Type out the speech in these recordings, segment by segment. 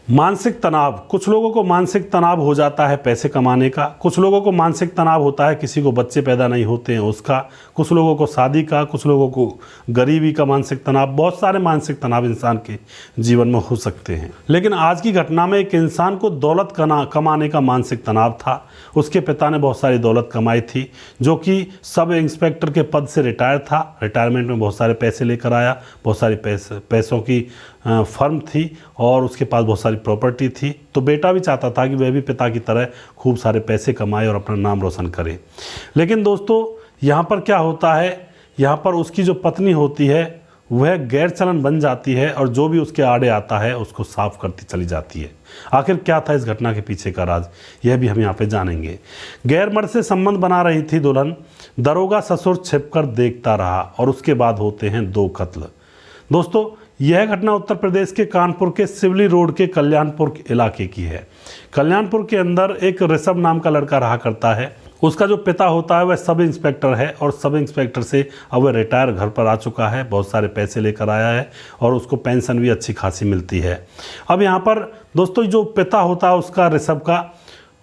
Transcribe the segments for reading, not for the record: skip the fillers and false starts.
मानसिक तनाव, कुछ लोगों को मानसिक तनाव हो जाता है पैसे कमाने का, कुछ लोगों को मानसिक तनाव होता है किसी को बच्चे पैदा नहीं होते हैं उसका, कुछ लोगों को शादी का, कुछ लोगों को गरीबी का मानसिक तनाव। बहुत सारे मानसिक तनाव इंसान के जीवन में हो सकते हैं। लेकिन आज की घटना में एक इंसान को दौलत कमाने का मानसिक तनाव था। उसके पिता ने बहुत सारी दौलत कमाई थी, जो कि सब इंस्पेक्टर के पद से रिटायर था। रिटायरमेंट में बहुत सारे पैसे लेकर आया, बहुत सारी पैसों की फर्म थी और उसके पास बहुत सारी प्रॉपर्टी थी। तो बेटा भी चाहता था कि वह भी पिता की तरह खूब सारे पैसे कमाए और अपना नाम रोशन करे। लेकिन दोस्तों यहाँ पर क्या होता है, यहाँ पर उसकी जो पत्नी होती है वह गैर चलन बन जाती है और जो भी उसके आड़े आता है उसको साफ करती चली जाती है। आखिर क्या था इस घटना के पीछे का राज, यह भी हम यहाँ पे जानेंगे। गैर मर्द से संबंध बना रही थी दुल्हन, दरोगा ससुर छिपकर देखता रहा और उसके बाद होते हैं 2 कत्ल। दोस्तों यह घटना उत्तर प्रदेश के कानपुर के सिवली रोड के कल्याणपुर इलाके की है। कल्याणपुर के अंदर एक ऋषभ नाम का लड़का रहा करता है। उसका जो पिता होता है वह सब इंस्पेक्टर है और सब इंस्पेक्टर से अब वह रिटायर घर पर आ चुका है, बहुत सारे पैसे लेकर आया है और उसको पेंशन भी अच्छी खासी मिलती है। अब यहाँ पर दोस्तों जो पिता होता है उसका, ऋषभ का,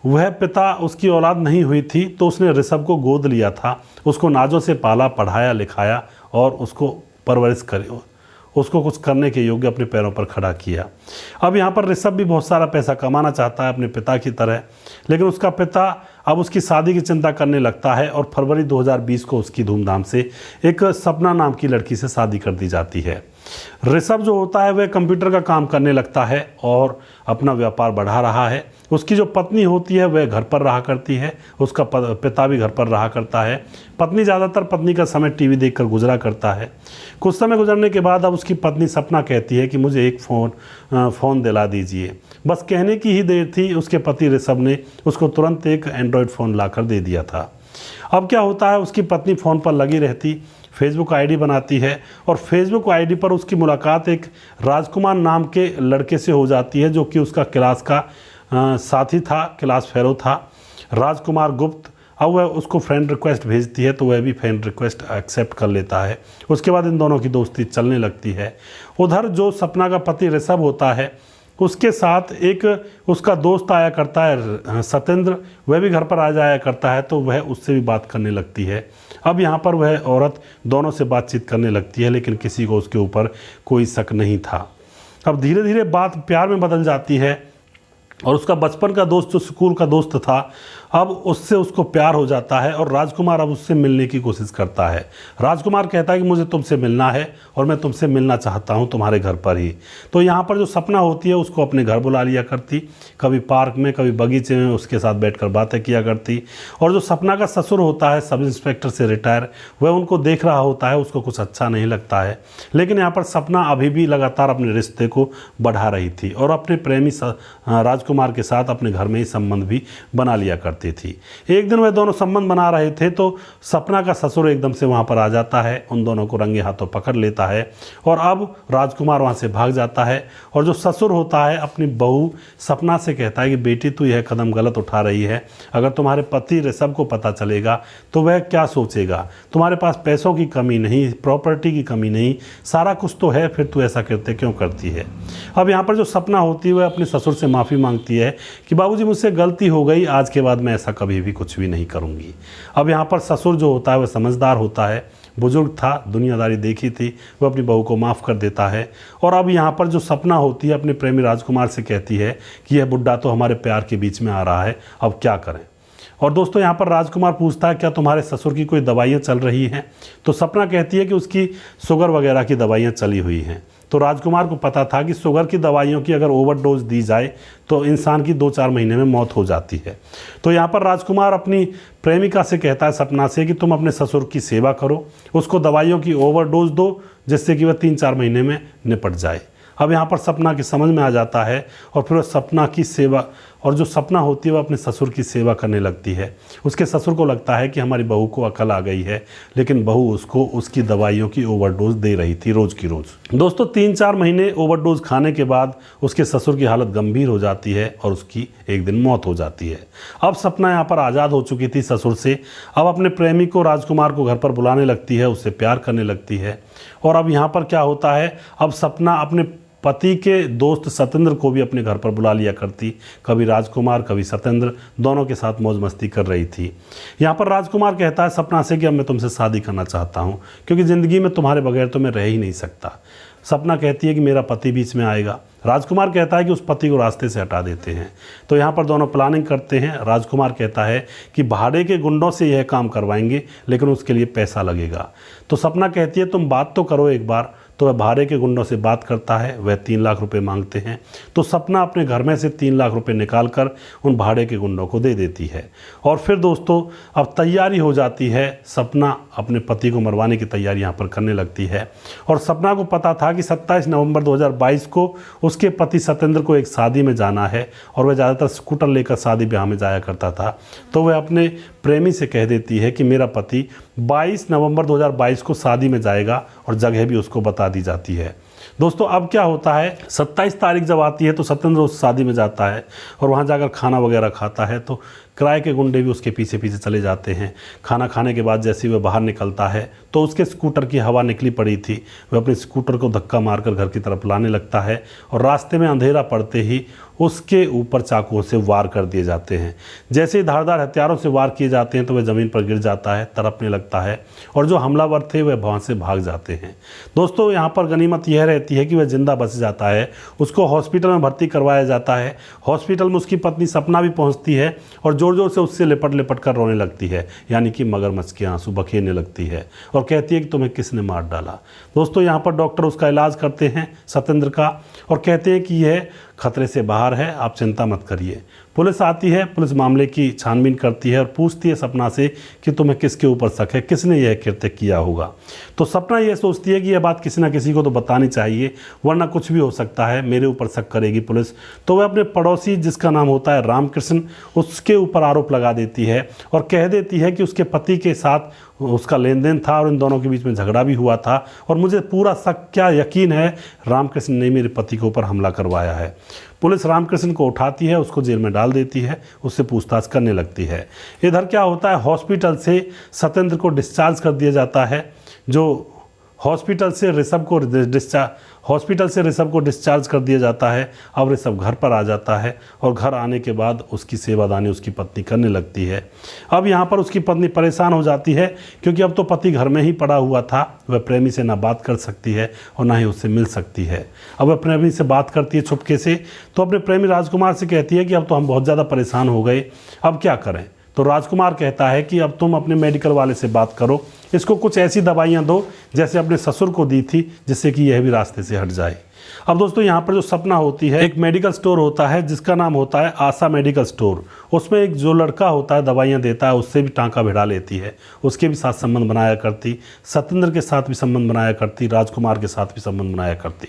वह पिता उसकी औलाद नहीं हुई थी तो उसने ऋषभ को गोद लिया था, उसको नाजों से पाला, पढ़ाया लिखाया और उसको परवरिश करी, उसको कुछ करने के योग्य अपने पैरों पर खड़ा किया। अब यहाँ पर ऋषभ भी बहुत सारा पैसा कमाना चाहता है अपने पिता की तरह, लेकिन उसका पिता अब उसकी शादी की चिंता करने लगता है और फरवरी 2020 को उसकी धूमधाम से एक सपना नाम की लड़की से शादी कर दी जाती है। ऋषभ जो होता है वह कंप्यूटर का काम करने लगता है और अपना व्यापार बढ़ा रहा है। उसकी जो पत्नी होती है वह घर पर रहा करती है, उसका पिता भी घर पर रहा करता है। पत्नी ज़्यादातर पत्नी का समय टीवी देखकर गुजरा करता है। कुछ समय गुजरने के बाद अब उसकी पत्नी सपना कहती है कि मुझे एक फ़ोन दिला दीजिए। बस कहने की ही देर थी, उसके पति ऋषभ ने उसको तुरंत एक एंड्रॉयड फ़ोन लाकर दे दिया था। अब क्या होता है, उसकी पत्नी फ़ोन पर लगी रहती, फेसबुक आईडी बनाती है और फेसबुक आईडी पर उसकी मुलाकात एक राजकुमार नाम के लड़के से हो जाती है, जो कि उसका क्लास का साथी था, क्लास फेलो था, राजकुमार गुप्त। अब वह उसको फ्रेंड रिक्वेस्ट भेजती है तो वह भी फ्रेंड रिक्वेस्ट एक्सेप्ट कर लेता है। उसके बाद इन दोनों की दोस्ती चलने लगती है। उधर जो सपना का पति ऋषभ होता है उसके साथ एक उसका दोस्त आया करता है सत्येंद्र, वह भी घर पर आ जाया करता है तो वह उससे भी बात करने लगती है। अब यहाँ पर वह औरत दोनों से बातचीत करने लगती है, लेकिन किसी को उसके ऊपर कोई शक नहीं था। अब धीरे धीरे बात प्यार में बदल जाती है और उसका बचपन का दोस्त जो स्कूल का दोस्त था, अब उससे उसको प्यार हो जाता है और राजकुमार अब उससे मिलने की कोशिश करता है। राजकुमार कहता है कि मुझे तुमसे मिलना है और मैं तुमसे मिलना चाहता हूँ तुम्हारे घर पर ही। तो यहाँ पर जो सपना होती है उसको अपने घर बुला लिया करती, कभी पार्क में कभी बगीचे में उसके साथ बैठकर बातें किया करती। और जो सपना का ससुर होता है सब इंस्पेक्टर से रिटायर, वह उनको देख रहा होता है, उसको कुछ अच्छा नहीं लगता है। लेकिन यहाँ पर सपना अभी भी लगातार अपने रिश्ते को बढ़ा रही थी और अपने प्रेमी राजकुमार के साथ अपने घर में ही संबंध भी बना लिया करती थी। एक दिन वह दोनों संबंध बना रहे थे तो सपना का ससुर एकदम से वहां पर आ जाता है, उन दोनों को रंगे हाथों पकड़ लेता है और अब राजकुमार वहां से भाग जाता है। और जो ससुर होता है अपनी बहू सपना से कहता है कि बेटी तू यह कदम गलत उठा रही है, अगर तुम्हारे पति ऋषभ को पता चलेगा तो वह क्या सोचेगा। तुम्हारे पास पैसों की कमी नहीं, प्रॉपर्टी की कमी नहीं, सारा कुछ तो है, फिर तू ऐसा करते क्यों करती है। अब यहाँ पर जो सपना होती है वह अपने ससुर से माफ़ी मांगती है कि बाबूजी मुझसे गलती हो गई, आज के बाद मैं ऐसा कभी भी कुछ भी नहीं करूँगी। अब यहाँ पर ससुर जो होता है वह समझदार होता है, बुजुर्ग था, दुनियादारी देखी थी, वह अपनी बहू को माफ़ कर देता है। और अब यहाँ पर जो सपना होती है अपने प्रेमी राजकुमार से कहती है कि यह बुड्ढा तो हमारे प्यार के बीच में आ रहा है, अब क्या करें। और दोस्तों यहाँ पर राजकुमार पूछता है क्या तुम्हारे ससुर की कोई दवाइयाँ चल रही हैं। तो सपना कहती है कि उसकी शुगर वगैरह की दवाइयाँ चली हुई हैं। तो राजकुमार को पता था कि शुगर की दवाइयों की अगर ओवरडोज दी जाए तो इंसान की 2-4 महीने में मौत हो जाती है। तो यहाँ पर राजकुमार अपनी प्रेमिका से कहता है सपना से कि तुम अपने ससुर की सेवा करो, उसको दवाइयों की ओवरडोज दो जिससे कि वह 3-4 महीने में निपट जाए। अब यहाँ पर सपना की समझ में आ जाता है और फिर सपना की सेवा, और जो सपना होती है वह अपने ससुर की सेवा करने लगती है। उसके ससुर को लगता है कि हमारी बहू को अकल आ गई है, लेकिन बहू उसको उसकी दवाइयों की ओवरडोज दे रही थी रोज़ की रोज़। दोस्तों 3-4 महीने ओवरडोज खाने के बाद उसके ससुर की हालत गंभीर हो जाती है और उसकी एक दिन मौत हो जाती है। अब सपना यहाँ पर आज़ाद हो चुकी थी ससुर से, अब अपने प्रेमी को राजकुमार को घर पर बुलाने लगती है, उससे प्यार करने लगती है। और अब यहाँ पर क्या होता है, अब सपना अपने पति के दोस्त सत्येंद्र को भी अपने घर पर बुला लिया करती। कभी राजकुमार कभी सत्येंद्र दोनों के साथ मौज मस्ती कर रही थी। यहाँ पर राजकुमार कहता है सपना से कि अब मैं तुमसे शादी करना चाहता हूँ, क्योंकि ज़िंदगी में तुम्हारे बगैर तो मैं रह ही नहीं सकता। सपना कहती है कि मेरा पति बीच में आएगा। राजकुमार कहता है कि उस पति को रास्ते से हटा देते हैं। तो यहाँ पर दोनों प्लानिंग करते हैं। राजकुमार कहता है कि भाड़े के गुंडों से यह काम करवाएंगे, लेकिन उसके लिए पैसा लगेगा। तो सपना कहती है तुम बात तो करो एक बार। तो वह भाड़े के गुंडों से बात करता है। वह 3 लाख रुपए मांगते हैं। तो सपना अपने घर में से 3 लाख रुपए निकाल कर उन भाड़े के गुंडों को दे देती है। और फिर दोस्तों अब तैयारी हो जाती है। सपना अपने पति को मरवाने की तैयारी यहाँ पर करने लगती है। और सपना को पता था कि 27 नवंबर 2022 को उसके पति सत्येंद्र को एक शादी में जाना है, और वह ज़्यादातर स्कूटर लेकर शादी ब्याह में जाया करता था। तो वह अपने प्रेमी से कह देती है कि मेरा पति 22 नवंबर 2022 को शादी में जाएगा, और जगह भी उसको बता दी जाती है। दोस्तों अब क्या होता है, 27 तारीख जब आती है तो सत्येंद्र उस शादी में जाता है और वहाँ जाकर खाना वगैरह खाता है। तो किराए के गुंडे भी उसके पीछे पीछे चले जाते हैं। खाना खाने के बाद जैसे ही वह बाहर निकलता है तो उसके स्कूटर की हवा निकली पड़ी थी। वह अपने स्कूटर को धक्का मारकर घर की तरफ लाने लगता है, और रास्ते में अंधेरा पड़ते ही उसके ऊपर चाकुओं से वार कर दिए जाते हैं। जैसे ही धारदार हथियारों से वार किए जाते हैं तो वह ज़मीन पर गिर जाता है, तड़पने लगता है, और जो हमलावर थे वह वहाँ से भाग जाते हैं। दोस्तों यहाँ पर गनीमत यह रहती है कि वह जिंदा बच जाता है। उसको हॉस्पिटल में भर्ती करवाया जाता है। हॉस्पिटल में उसकी पत्नी सपना भी पहुँचती है और ज़ोर ज़ोर से उससे लिपट लिपट कर रोने लगती है, यानी कि मगरमच्छ के आंसू बखेरने लगती है, और कहती है कि तुम्हें किसने मार डाला। दोस्तों यहाँ पर डॉक्टर उसका इलाज करते हैं सत्येंद्र का, और कहते हैं कि यह खतरे से बाहर है, आप चिंता मत करिए। पुलिस आती है। पुलिस मामले की छानबीन करती है और पूछती है सपना से कि तुम्हें किसके ऊपर शक है, किसने यह कृत्य किया होगा। तो सपना यह सोचती है कि यह बात किसी ना किसी को तो बतानी चाहिए, वरना कुछ भी हो सकता है, मेरे ऊपर शक करेगी पुलिस। तो वह अपने पड़ोसी जिसका नाम होता है रामकृष्ण, उसके ऊपर आरोप लगा देती है और कह देती है कि उसके पति के साथ उसका लेन देन था और इन दोनों के बीच में झगड़ा भी हुआ था, और मुझे पूरा शक क्या यकीन है रामकृष्ण ने मेरे पति के ऊपर हमला करवाया है। पुलिस रामकृष्ण को उठाती है, उसको जेल में डाल देती है, उससे पूछताछ करने लगती है। इधर क्या होता है, हॉस्पिटल से सत्येंद्र को डिस्चार्ज कर दिया जाता है। जो हॉस्पिटल से ऋषभ को डिस्चार्ज कर दिया जाता है। अब ऋषभ घर पर आ जाता है, और घर आने के बाद उसकी सेवादानी उसकी पत्नी करने लगती है। अब यहाँ पर उसकी पत्नी परेशान हो जाती है, क्योंकि अब तो पति घर में ही पड़ा हुआ था। वह प्रेमी से ना बात कर सकती है और ना ही उससे मिल सकती है। अब वह प्रेमी से बात करती है छुपके से, तो अपने प्रेमी राजकुमार से कहती है कि अब तो हम बहुत ज़्यादा परेशान हो गए, अब क्या करें। तो राजकुमार कहता है कि अब तुम अपने मेडिकल वाले से बात करो, इसको कुछ ऐसी दवाइयाँ दो जैसे अपने ससुर को दी थी, जिससे कि यह भी रास्ते से हट जाए। अब दोस्तों यहाँ पर जो सपना होती है, एक मेडिकल स्टोर होता है जिसका नाम होता है आशा मेडिकल स्टोर। उसमें एक जो लड़का होता है दवाइयाँ देता है, उससे भी टाँका भिड़ा लेती है, उसके भी साथ संबंध बनाया करती, सत्येंद्र के साथ भी संबंध बनाया करती, राजकुमार के साथ भी संबंध बनाया करती।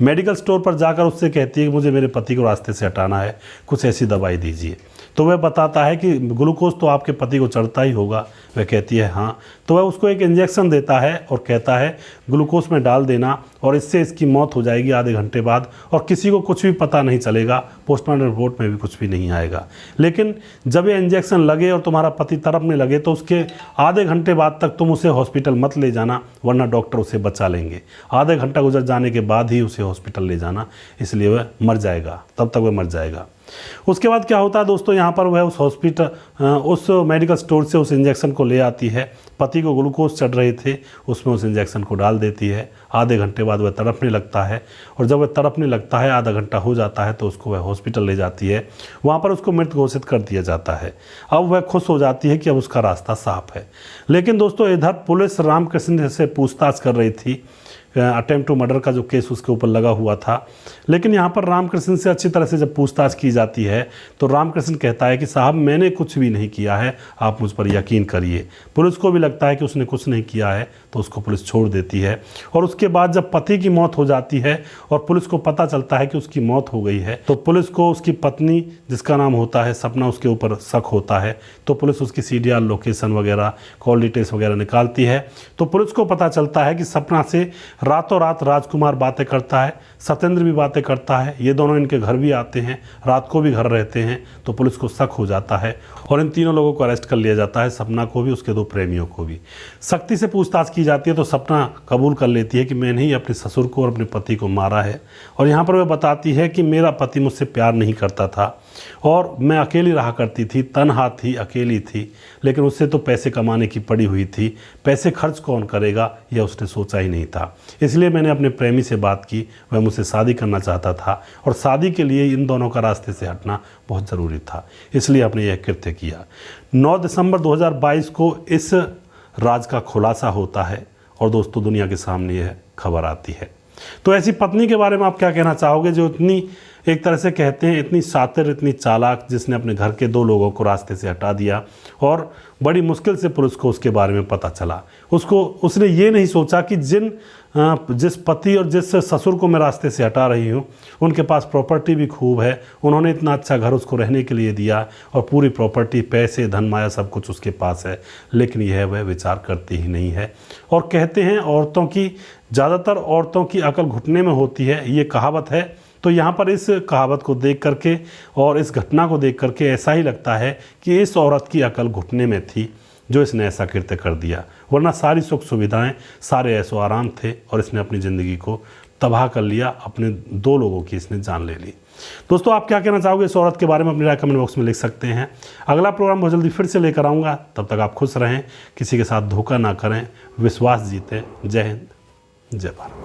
मेडिकल स्टोर पर जाकर उससे कहती है कि मुझे मेरे पति को रास्ते से हटाना है, कुछ ऐसी दवाई दीजिए। तो वह बताता है कि ग्लूकोज तो आपके पति को चढ़ता ही होगा। वह कहती है हाँ। तो वह उसको एक इंजेक्शन देता है और कहता है ग्लूकोज में डाल देना, और इससे इसकी मौत हो जाएगी आधे घंटे बाद, और किसी को कुछ भी पता नहीं चलेगा, पोस्टमार्टम रिपोर्ट में भी कुछ भी नहीं आएगा। लेकिन जब ये इंजेक्शन लगे और तुम्हारा पति तड़पने लगे तो उसके आधे घंटे बाद तक तुम उसे हॉस्पिटल मत ले जाना, वरना डॉक्टर उसे बचा लेंगे। आधे घंटा गुजर जाने के बाद ही उसे हॉस्पिटल ले जाना, इसलिए वह मर जाएगा, तब तक वह मर जाएगा। उसके बाद क्या होता है दोस्तों, यहाँ पर वह उस मेडिकल स्टोर से उस इंजेक्शन को ले आती है। पति को ग्लूकोज चढ़ रहे थे, उसमें उस इंजेक्शन को डाल देती है। आधे घंटे बाद वह तड़पने लगता है, और जब वह तड़पने लगता है, आधा घंटा हो जाता है, तो उसको वह हॉस्पिटल ले जाती है। वहाँ पर उसको मृत घोषित कर दिया जाता है। अब वह खुश हो जाती है कि अब उसका रास्ता साफ है। लेकिन दोस्तों इधर पुलिस रामकृष्ण से पूछताछ कर रही थी। अटेम्प्ट टू मर्डर का जो केस उसके ऊपर लगा हुआ था। लेकिन यहाँ पर रामकृष्ण से अच्छी तरह से जब पूछताछ की जाती है तो रामकृष्ण कहता है कि साहब मैंने कुछ भी नहीं किया है, आप मुझ पर यकीन करिए। पुलिस को भी लगता है कि उसने कुछ नहीं किया है, तो उसको पुलिस छोड़ देती है। और उसके बाद जब पति की मौत हो जाती है और पुलिस को पता चलता है कि उसकी मौत हो गई है, तो पुलिस को उसकी पत्नी जिसका नाम होता है सपना, उसके ऊपर शक होता है। तो पुलिस उसकी CDR लोकेशन वगैरह, कॉल डिटेल्स वगैरह निकालती है। तो पुलिस को पता चलता है कि सपना से रातों रात राजकुमार बातें करता है, सत्येंद्र भी बातें करता है, ये दोनों इनके घर भी आते हैं, रात को भी घर रहते हैं। तो पुलिस को शक हो जाता है और इन तीनों लोगों को अरेस्ट कर लिया जाता है, सपना को भी, उसके दो प्रेमियों को भी। शक्ति से पूछताछ की जाती है तो सपना कबूल कर लेती है कि मैंने ही अपने ससुर को और अपने पति को मारा है। और यहाँ पर वह बताती है कि मेरा पति मुझसे प्यार नहीं करता था और मैं अकेली रहा करती थी, तन्हा थी, अकेली थी, लेकिन उससे तो पैसे कमाने की पड़ी हुई थी, पैसे खर्च कौन करेगा यह उसने सोचा ही नहीं था। इसलिए मैंने अपने प्रेमी से बात की, वह मुझसे शादी करना चाहता था और शादी के लिए इन दोनों का रास्ते से हटना बहुत ज़रूरी था, इसलिए आपने यह कृत्य किया। 9 दिसंबर 2022 को इस राज का खुलासा होता है और दोस्तों दुनिया के सामने यह खबर आती है। तो ऐसी पत्नी के बारे में आप क्या कहना चाहोगे जो इतनी, एक तरह से कहते हैं इतनी शातिर, इतनी चालाक, जिसने अपने घर के 2 लोगों को रास्ते से हटा दिया और बड़ी मुश्किल से पुलिस को उसके बारे में पता चला। उसने ये नहीं सोचा कि जिस पति और जिस ससुर को मैं रास्ते से हटा रही हूँ उनके पास प्रॉपर्टी भी खूब है, उन्होंने इतना अच्छा घर उसको रहने के लिए दिया और पूरी प्रॉपर्टी, पैसे, धन माया सब कुछ उसके पास है, लेकिन यह वह विचार करती ही नहीं है। और कहते हैं ज़्यादातर औरतों की अकल घुटने में होती है, ये कहावत है। तो यहाँ पर इस कहावत को देख करके और इस घटना को देख करके ऐसा ही लगता है कि इस औरत की अकल घुटने में थी जो इसने ऐसा कृत्य कर दिया, वरना सारी सुख सुविधाएं, सारे ऐशो आराम थे और इसने अपनी ज़िंदगी को तबाह कर लिया, अपने 2 लोगों की इसने जान ले ली। दोस्तों आप क्या कहना चाहोगे इस औरत के बारे में, अपनी राय कमेंट बॉक्स में लिख सकते हैं। अगला प्रोग्राम बहुत जल्दी फिर से लेकर आऊँगा, तब तक आप खुश रहें, किसी के साथ धोखा ना करें, विश्वास जीतें। जय हिंद, जय भारत।